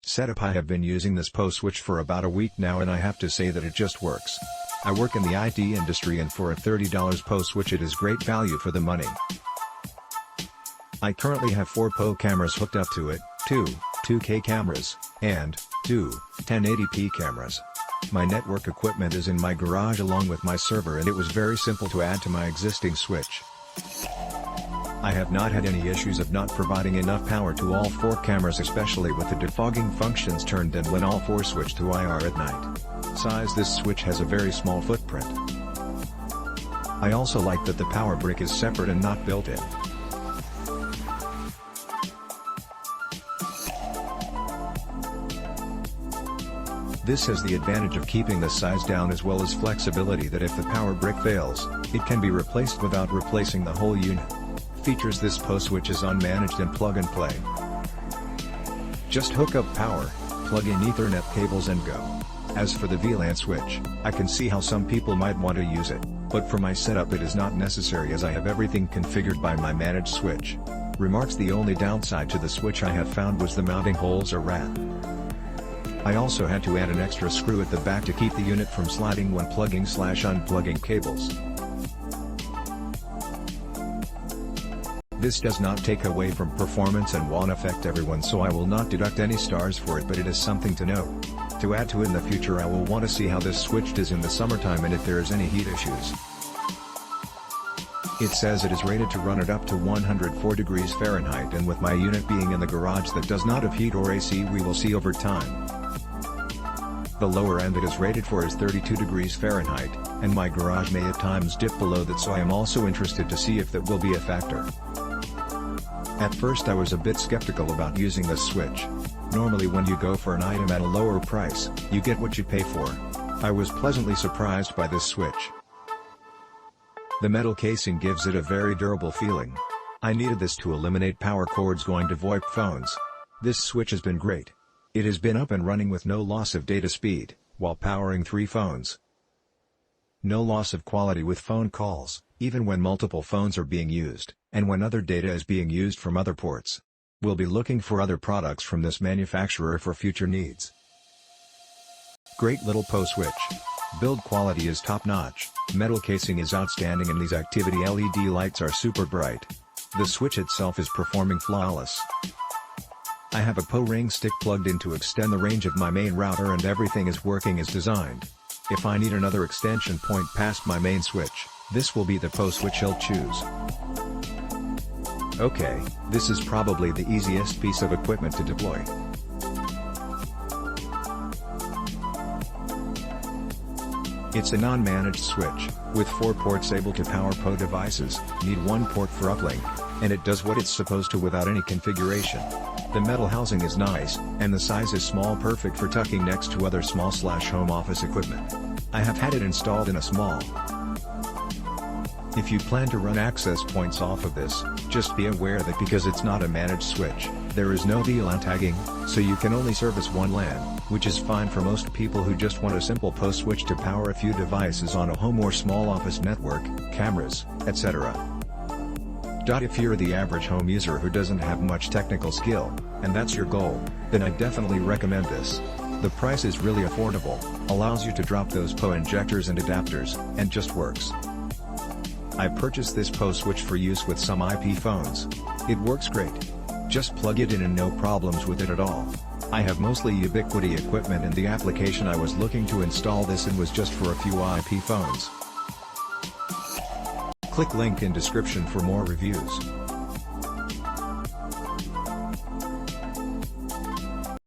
Setup: I have been using this PoE switch for about a week now and I have to say that it just works. I work in the IT industry and for a $30 PoE switch it is great value for the money. I currently have 4 PoE cameras hooked up to it, 2 2K cameras, and 2 1080p cameras. My network equipment is in my garage along with my server and it was very simple to add to my existing switch. I have not had any issues of not providing enough power to all 4 cameras, especially with the defogging functions turned and when all 4 switch to IR at night. Size: this switch has a very small footprint. I also like that the power brick is separate and not built in. This has the advantage of keeping the size down as well as flexibility that if the power brick fails, it can be replaced without replacing the whole unit. Features: this PoE switch is unmanaged and plug and play. Just hook up power, plug in Ethernet cables and go. As for the VLAN switch, I can see how some people might want to use it, but for my setup it is not necessary as I have everything configured by my managed switch. Remarks: the only downside to the switch I have found was the mounting holes or rat. I also had to add an extra screw at the back to keep the unit from sliding when plugging/unplugging cables. This does not take away from performance and won't affect everyone, so I will not deduct any stars for it, but it is something to note. To add to in the future, I will want to see how this switch does in the summertime and if there is any heat issues. It says it is rated to run it up to 104 degrees Fahrenheit, and with my unit being in the garage that does not have heat or AC, we will see over time. The lower end it is rated for is 32 degrees Fahrenheit, and my garage may at times dip below that, so I am also interested to see if that will be a factor. At first I was a bit skeptical about using this switch. Normally when you go for an item at a lower price, you get what you pay for. I was pleasantly surprised by this switch. The metal casing gives it a very durable feeling. I needed this to eliminate power cords going to VoIP phones. This switch has been great. It has been up and running with no loss of data speed, while powering 3 phones. No loss of quality with phone calls, even when multiple phones are being used, and when other data is being used from other ports. We'll be looking for other products from this manufacturer for future needs. Great little PoE switch. Build quality is top-notch, metal casing is outstanding and these activity LED lights are super bright. The switch itself is performing flawless. I have a PoE ring stick plugged in to extend the range of my main router and everything is working as designed. If I need another extension point past my main switch, this will be the PoE switch I'll choose. Okay, this is probably the easiest piece of equipment to deploy. It's a non-managed switch, with 4 ports able to power PoE devices, need 1 port for uplink, and it does what it's supposed to without any configuration. The metal housing is nice, and the size is small, perfect for tucking next to other small/home office equipment. I have had it installed in a small. If you plan to run access points off of this, just be aware that because it's not a managed switch, there is no VLAN tagging, so you can only service 1 LAN, which is fine for most people who just want a simple PoE switch to power a few devices on a home or small office network, cameras, etc. If you're the average home user who doesn't have much technical skill, and that's your goal, then I definitely recommend this. The price is really affordable, allows you to drop those PoE injectors and adapters, and just works. I purchased this PoE switch for use with some IP phones. It works great. Just plug it in and no problems with it at all. I have mostly Ubiquiti equipment and the application I was looking to install this in was just for a few IP phones. Click link in description for more reviews.